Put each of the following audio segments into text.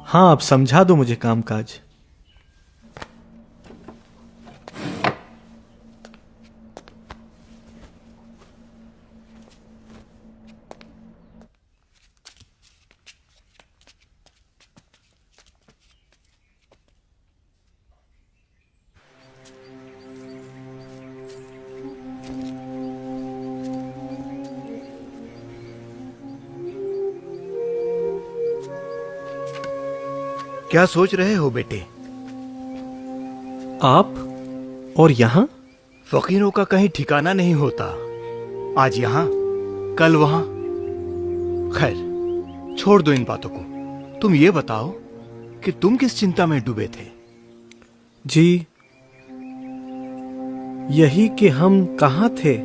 हाँ, अब समझा दो मुझे कामकाज। क्या सोच रहे हो बेटे? आप और यहाँ? फकीरों का कहीं ठिकाना नहीं होता। आज यहाँ, कल वहां। खैर, छोड़ दो इन बातों को। तुम ये बताओ कि तुम किस चिंता में डूबे थे? जी, यही कि हम कहाँ थे।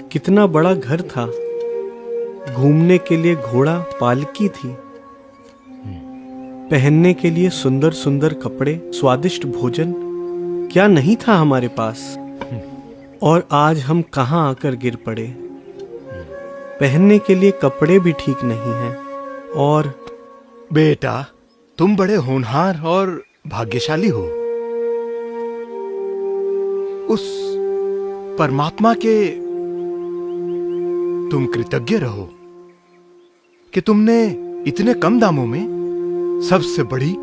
कितना बड़ा घर था, घूमने के लिए घोड़ा पालकी थी, पहनने के लिए सुंदर सुंदर कपड़े, स्वादिष्ट भोजन क्या नहीं था हमारे पास। और आज हम कहाँ आकर गिर पड़े। पहनने के लिए कपड़े भी ठीक नहीं हैं। और बेटा, तुम बड़े होनहार और भाग्यशाली हो। उस परमात्मा के तुम कृतज्ञ रहो कि तुमने इतने कम दामों में सबसे बड़ी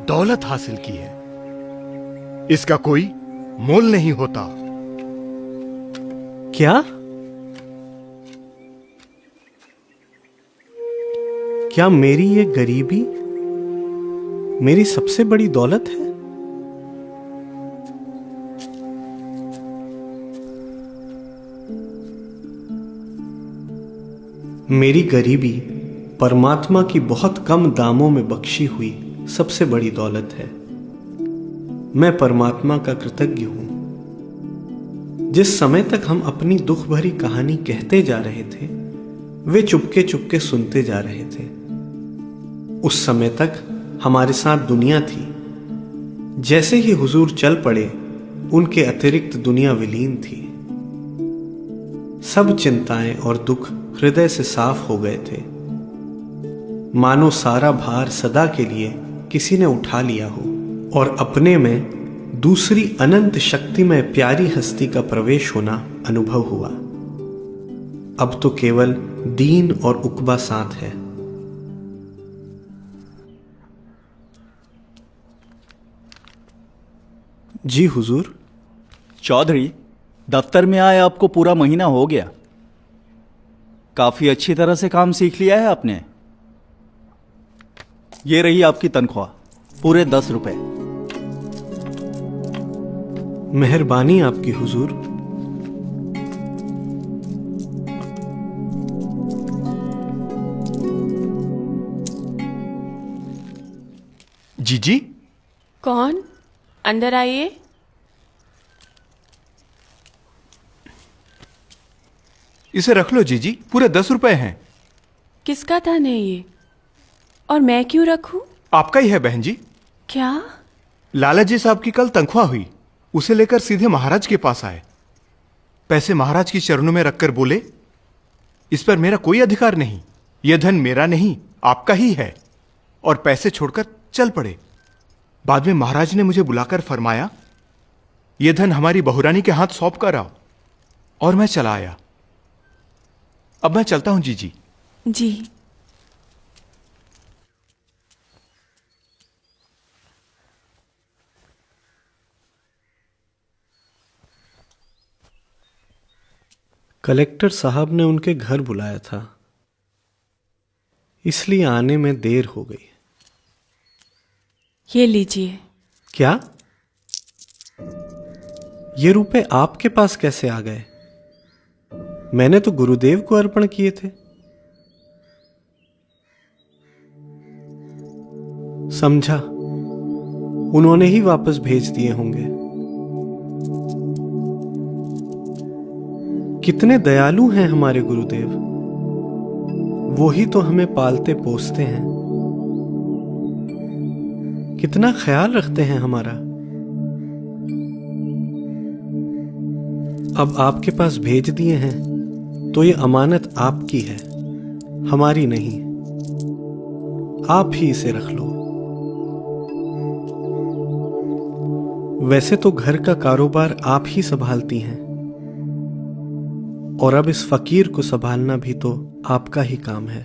दौलत हासिल की है। इसका कोई मोल नहीं होता। क्या? क्या मेरी ये गरीबी मेरी सबसे बड़ी दौलत है? मेरी गरीबी परमात्मा की बहुत कम दामों में बख्शी हुई सबसे बड़ी दौलत है। मैं परमात्मा का कृतज्ञ हूं। जिस समय तक हम अपनी दुख भरी कहानी कहते जा रहे थे, वे चुपके चुपके सुनते जा रहे थे। उस समय तक हमारे साथ दुनिया थी। जैसे ही हुजूर चल पड़े, उनके अतिरिक्त दुनिया विलीन थी। सब चिंताएं और दुख हृदय से साफ हो गए थे, मानो सारा भार सदा के लिए किसी ने उठा लिया हो और अपने में दूसरी अनंत शक्तिमय प्यारी हस्ती का प्रवेश होना अनुभव हुआ। अब तो केवल दीन और उकबा साथ है। जी हुजूर। चौधरी, दफ्तर में आए आपको पूरा महीना हो गया। काफी अच्छी तरह से काम सीख लिया है आपने। ये रही आपकी तनख्वाह, पूरे 10 रुपए। मेहरबानी आपकी हुजूर। जीजी? कौन? अंदर आइए। इसे रख लो जीजी, पूरे 10 रुपए हैं। किसका धन है ये? और मैं क्यों रखूं? आपका ही है बहन जी। क्या? लाला जी साहब की कल तनख्वाह हुई, उसे लेकर सीधे महाराज के पास आए। पैसे महाराज की चरणों में रखकर बोले, इस पर मेरा कोई अधिकार नहीं, यह धन मेरा नहीं आपका ही है। और पैसे छोड़कर चल पड़े। बाद में महाराज ने मुझे बुलाकर फरमाया, यह धन हमारी बहुरानी के हाथ सौंप कर आओ। और मैं चला आया। अब मैं चलता हूं जीजी। जी। कलेक्टर साहब ने उनके घर बुलाया था, इसलिए आने में देर हो गई। ये लीजिए। क्या? ये रुपए आपके पास कैसे आ गए? मैंने तो गुरुदेव को अर्पण किए थे। समझा, उन्होंने ही वापस भेज दिए होंगे। कितने दयालु हैं हमारे गुरुदेव। वो ही तो हमें पालते पोसते हैं, कितना ख्याल रखते हैं हमारा। अब आपके पास भेज दिए हैं तो ये अमानत आपकी है, हमारी नहीं। आप ही इसे रख लो। वैसे तो घर का कारोबार आप ही संभालती हैं, और अब इस फकीर को संभालना भी तो आपका ही काम है।